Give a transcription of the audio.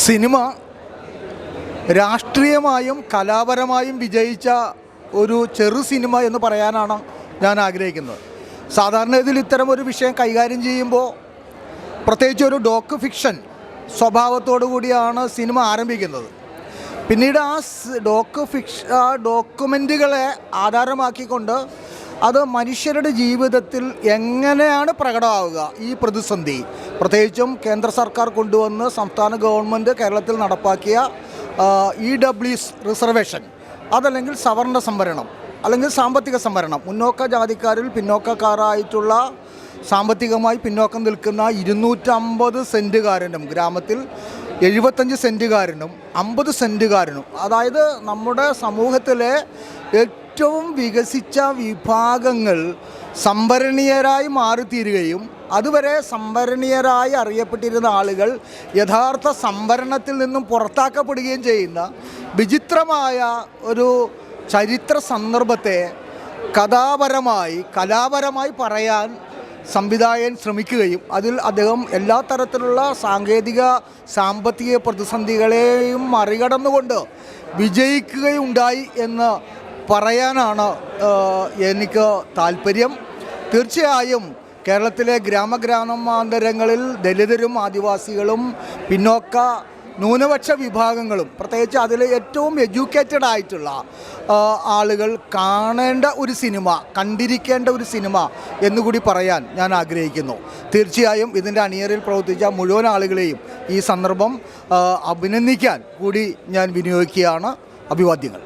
Cinema രാഷ്ട്രീയമായും കലാപരമായും വിജയിച്ച ഒരു ചെറു സിനിമ എന്ന് പറയാനാണ് ഞാൻ ആഗ്രഹിക്കുന്നത്. സാധാരണ ഇതിൽ ഇത്തരം ഒരു വിഷയം കൈകാര്യം ചെയ്യുമ്പോൾ പ്രത്യേകിച്ച് ഒരു ഡോക്യു ഫിക്ഷൻ സ്വഭാവത്തോടു കൂടിയാണ് സിനിമ ആരംഭിക്കുന്നത്. പിന്നീട് ആ ഡോക്യുമെൻറ്റുകളെ ആധാരമാക്കിക്കൊണ്ട് അത് മനുഷ്യരുടെ ജീവിതത്തിൽ എങ്ങനെയാണ് പ്രകടമാവുക, ഈ പ്രതിസന്ധി പ്രത്യേകിച്ചും കേന്ദ്ര സർക്കാർ കൊണ്ടുവന്ന് സംസ്ഥാന ഗവൺമെൻറ് കേരളത്തിൽ നടപ്പാക്കിയ EWS റിസർവേഷൻ, അതല്ലെങ്കിൽ സവർണ സംവരണം അല്ലെങ്കിൽ സാമ്പത്തിക സംവരണം, മുന്നോക്ക ജാതിക്കാരിൽ പിന്നോക്കക്കാരായിട്ടുള്ള സാമ്പത്തികമായി പിന്നോക്കം നിൽക്കുന്ന 250 സെൻറ്റുകാരനും ഗ്രാമത്തിൽ 75 സെൻറ്റുകാരനും 50 സെൻറ്റുകാരനും, അതായത് നമ്മുടെ സമൂഹത്തിലെ ഏറ്റവും വികസിച്ച വിഭാഗങ്ങൾ സംവരണീയരായി മാറിത്തീരുകയും അതുവരെ സംവരണീയരായി അറിയപ്പെട്ടിരുന്ന ആളുകൾ യഥാർത്ഥ സംവരണത്തിൽ നിന്നും പുറത്താക്കപ്പെടുകയും ചെയ്യുന്ന വിചിത്രമായ ഒരു ചരിത്ര സന്ദർഭത്തെ കലാപരമായി പറയാൻ സംവിധായകൻ ശ്രമിക്കുകയും അതിൽ അദ്ദേഹം എല്ലാ തരത്തിലുള്ള സാങ്കേതിക സാമ്പത്തിക പ്രതിസന്ധികളെയും മറികടന്നുകൊണ്ട് വിജയിക്കുകയുണ്ടായി എന്ന് പറയാനാണ് എനിക്ക് താല്പര്യം. തീർച്ചയായും കേരളത്തിലെ ഗ്രാമാന്തരങ്ങളിൽ ദലിതരും ആദിവാസികളും പിന്നോക്ക ന്യൂനപക്ഷ വിഭാഗങ്ങളും പ്രത്യേകിച്ച് അതിൽ ഏറ്റവും എഡ്യൂക്കേറ്റഡ് ആയിട്ടുള്ള ആളുകൾ കാണേണ്ട ഒരു സിനിമ, കണ്ടിരിക്കേണ്ട ഒരു സിനിമ എന്നുകൂടി പറയാൻ ഞാൻ ആഗ്രഹിക്കുന്നു. തീർച്ചയായും ഇതിൻ്റെ അണിയറിൽ പ്രവർത്തിച്ച മുഴുവൻ ആളുകളെയും ഈ സന്ദർഭം അഭിനന്ദിക്കാൻ കൂടി ഞാൻ വിനിയോഗിക്കുകയാണ്. അഭിവാദ്യങ്ങൾ.